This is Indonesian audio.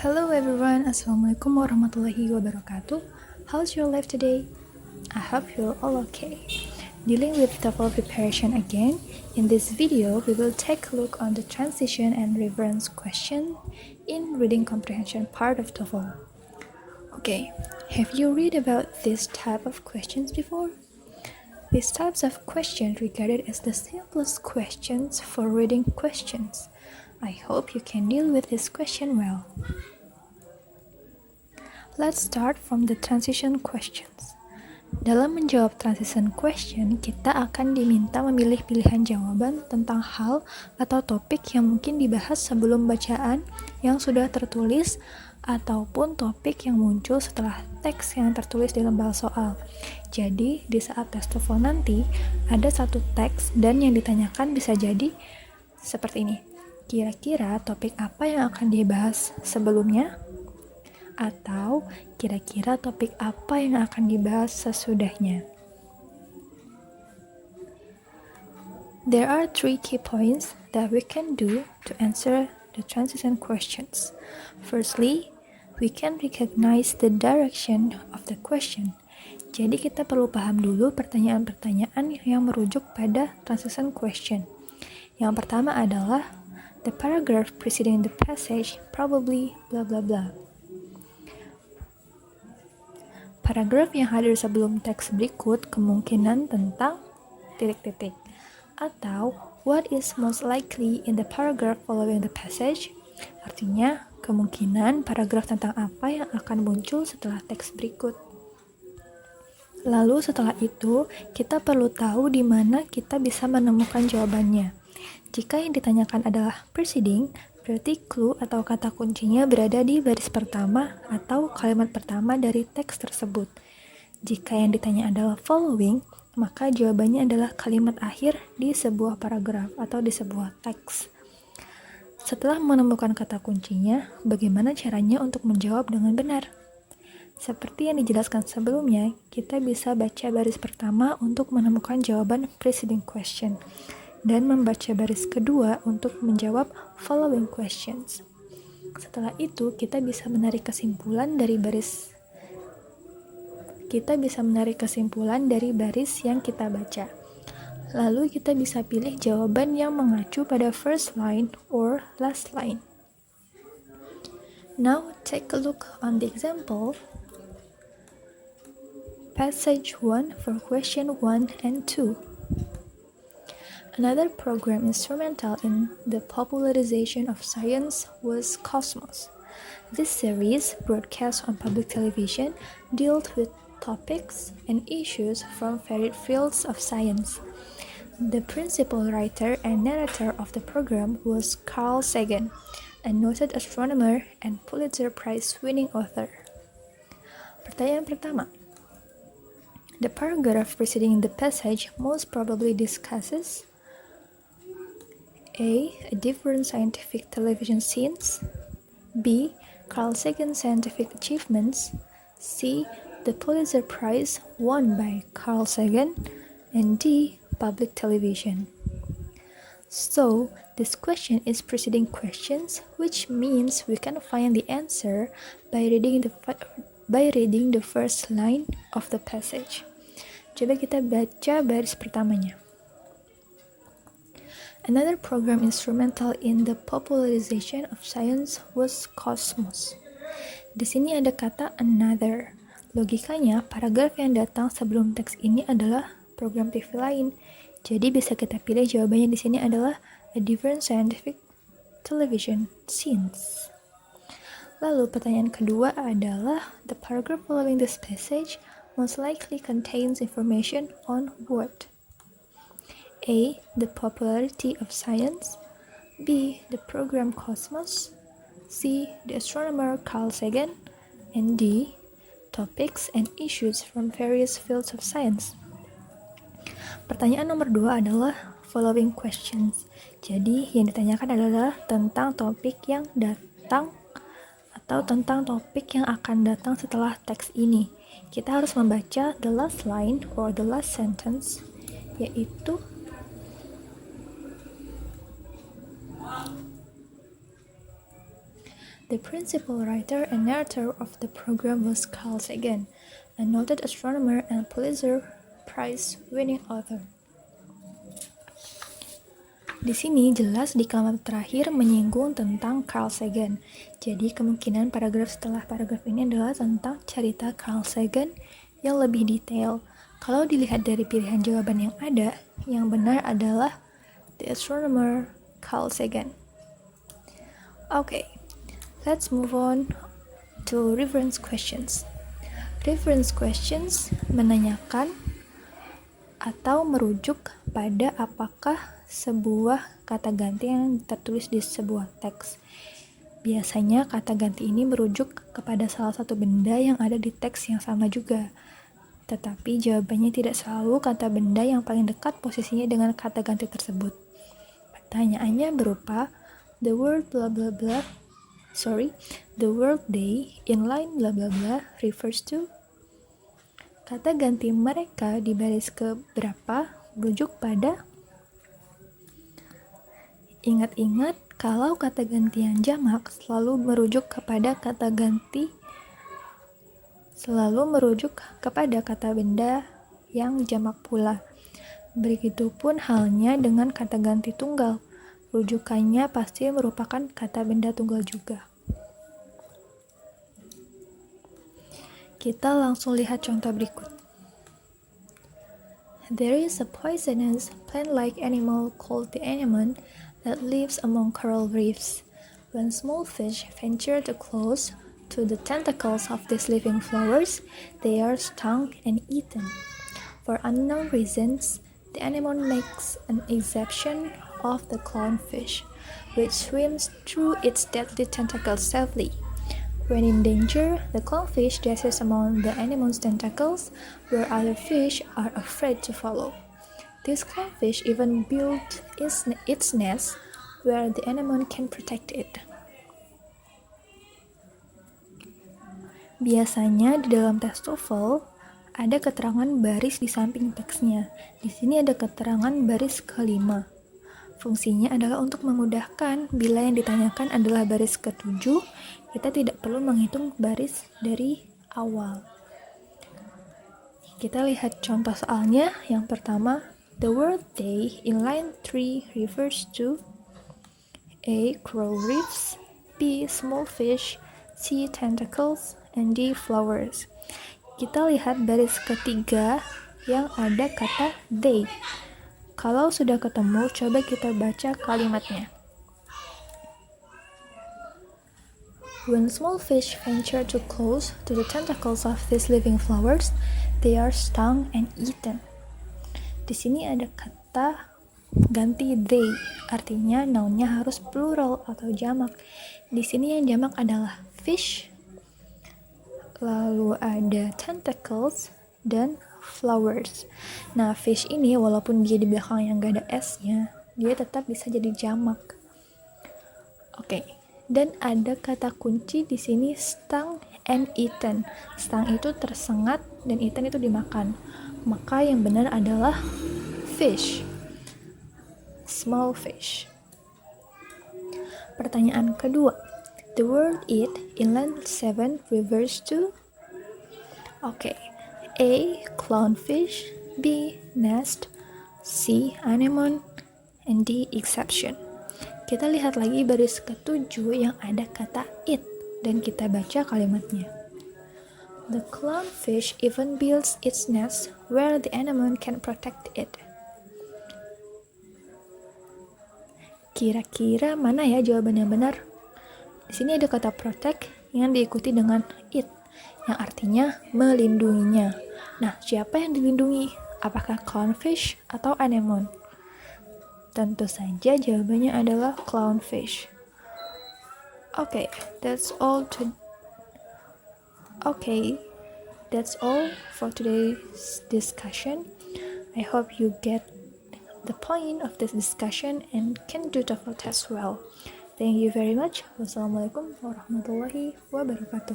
Hello everyone, Assalamualaikum warahmatullahi wabarakatuh. How's your life today? I hope you're all okay. Dealing with TOEFL preparation again, in this video we will take a look on the transition and reference question in reading comprehension part of TOEFL. Okay, have you read about this type of questions before? These types of questions regarded as the simplest questions for reading questions. I hope you can deal with this question well. Let's start from the transition questions. Dalam menjawab transition question, kita akan diminta memilih pilihan jawaban tentang hal atau topik yang mungkin dibahas sebelum bacaan yang sudah tertulis ataupun topik yang muncul setelah teks yang tertulis di lembar soal. Jadi, di saat tes TOEFL nanti, ada satu teks dan yang ditanyakan bisa jadi seperti ini. Kira-kira topik apa yang akan dibahas sebelumnya? Atau kira-kira topik apa yang akan dibahas sesudahnya. There are 3 key points that we can do to answer the transition questions. Firstly, we can recognize the direction of the question. Jadi kita perlu paham dulu pertanyaan-pertanyaan yang merujuk pada transition question. Yang pertama adalah the paragraph preceding the passage probably blah blah blah. Paragraf yang hadir sebelum teks berikut kemungkinan tentang titik-titik. Atau, what is most likely in the paragraph following the passage? Artinya, kemungkinan paragraf tentang apa yang akan muncul setelah teks berikut. Lalu setelah itu, kita perlu tahu di mana kita bisa menemukan jawabannya. Jika yang ditanyakan adalah preceding, berarti clue atau kata kuncinya berada di baris pertama atau kalimat pertama dari teks tersebut. Jika yang ditanya adalah following, maka jawabannya adalah kalimat akhir di sebuah paragraf atau di sebuah teks. Setelah menemukan kata kuncinya, bagaimana caranya untuk menjawab dengan benar? Seperti yang dijelaskan sebelumnya, kita bisa baca baris pertama untuk menemukan jawaban preceding question dan membaca baris kedua untuk menjawab following questions. Setelah itu, kita bisa menarik kesimpulan dari baris yang kita baca. Lalu kita bisa pilih jawaban yang mengacu pada first line or last line. Now, take a look on the example. Passage 1 for question 1 and 2. Another program instrumental in the popularization of science was Cosmos. This series, broadcast on public television, dealt with topics and issues from varied fields of science. The principal writer and narrator of the program was Carl Sagan, a noted astronomer and Pulitzer Prize-winning author. Pertanyaan pertama. The paragraph preceding the passage most probably discusses A. Different scientific television scenes. B. Carl Sagan's scientific achievements. C. The Pulitzer Prize won by Carl Sagan. And D. Public television. So, this question is preceding questions, which means we can find the answer by reading the first line of the passage. Coba kita baca baris pertamanya. Another program instrumental in the popularization of science was Cosmos. Di sini ada kata another. Logikanya, paragraf yang datang sebelum teks ini adalah program TV lain. Jadi bisa kita pilih jawabannya di sini adalah a different scientific television scenes. Lalu pertanyaan kedua adalah the paragraph following this passage most likely contains information on what? A. The popularity of science. B. The program Cosmos. C. The astronomer Carl Sagan. And D. Topics and issues from various fields of science. Pertanyaan nomor 2 adalah following questions. Jadi, yang ditanyakan adalah tentang topik yang datang atau tentang topik yang akan datang setelah teks ini. Kita harus membaca the last line or the last sentence, yaitu The principal writer and narrator of the program was Carl Sagan, a noted astronomer and Pulitzer Prize-winning author. Di sini jelas di kalimat terakhir menyinggung tentang Carl Sagan. Jadi kemungkinan paragraf setelah paragraf ini adalah tentang cerita Carl Sagan yang lebih detail. Kalau dilihat dari pilihan jawaban yang ada, yang benar adalah the astronomer Carl Sagan. Okay, let's move on to reference questions. Reference questions menanyakan atau merujuk pada apakah sebuah kata ganti yang tertulis di sebuah teks. Biasanya kata ganti ini merujuk kepada salah satu benda yang ada di teks yang sama juga. Tetapi jawabannya tidak selalu kata benda yang paling dekat posisinya dengan kata ganti tersebut. Pertanyaannya berupa the word they in line blah blah blah refers to. Kata ganti mereka di baris keberapa merujuk pada. Ingat-ingat kalau kata ganti yang jamak selalu merujuk kepada kata benda yang jamak pula. Begitupun halnya dengan kata ganti tunggal. Rujukannya pasti merupakan kata benda tunggal juga. Kita langsung lihat contoh berikut. There is a poisonous plant-like animal called the anemone that lives among coral reefs. When small fish venture too close to the tentacles of these living flowers, they are stung and eaten. For unknown reasons, the anemone makes an exception of the clownfish, which swims through its deadly tentacles safely. When in danger, the clownfish dashes among the anemone's tentacles, where other fish are afraid to follow. This clownfish even built its nest where the anemone can protect it. Biasanya di dalam tes TOEFL ada keterangan baris di samping teksnya. Di sini ada keterangan baris kelima. Fungsinya adalah untuk memudahkan bila yang ditanyakan adalah baris ketujuh, kita tidak perlu menghitung baris dari awal. Kita lihat contoh soalnya. Yang pertama, the word they in line 3 refers to A. Coral reefs, B. Small fish, C. Tentacles, and D. Flowers. Kita lihat baris ketiga yang ada kata they. Kalau sudah ketemu, coba kita baca kalimatnya. When small fish venture too close to the tentacles of these living flowers, they are stung and eaten. Di sini ada kata ganti they, artinya nounnya harus plural atau jamak. Di sini yang jamak adalah fish, lalu ada tentacles dan flowers. Nah, fish ini walaupun dia di belakang yang gak ada S-nya, dia tetap bisa jadi jamak. Oke. Dan ada kata kunci di sini stung and eaten. Stung itu tersengat dan eaten itu dimakan. Maka yang benar adalah fish. Small fish. Pertanyaan kedua. The word eat in line 7 refers to A. Clownfish, B. Nest, C. Anemone, and D. Exception. Kita lihat lagi baris ketujuh yang ada kata it dan kita baca kalimatnya. The clownfish even builds its nest where the anemone can protect it. Kira-kira mana ya jawaban yang benar? Di sini ada kata protect yang diikuti dengan it, yang artinya melindunginya. Nah, siapa yang dilindungi? Apakah clownfish atau anemone? Tentu saja jawabannya adalah clownfish. That's all for today's discussion. I hope you get the point of this discussion and can do TOEFL test well. Thank you very much. Wassalamualaikum warahmatullahi wabarakatuh.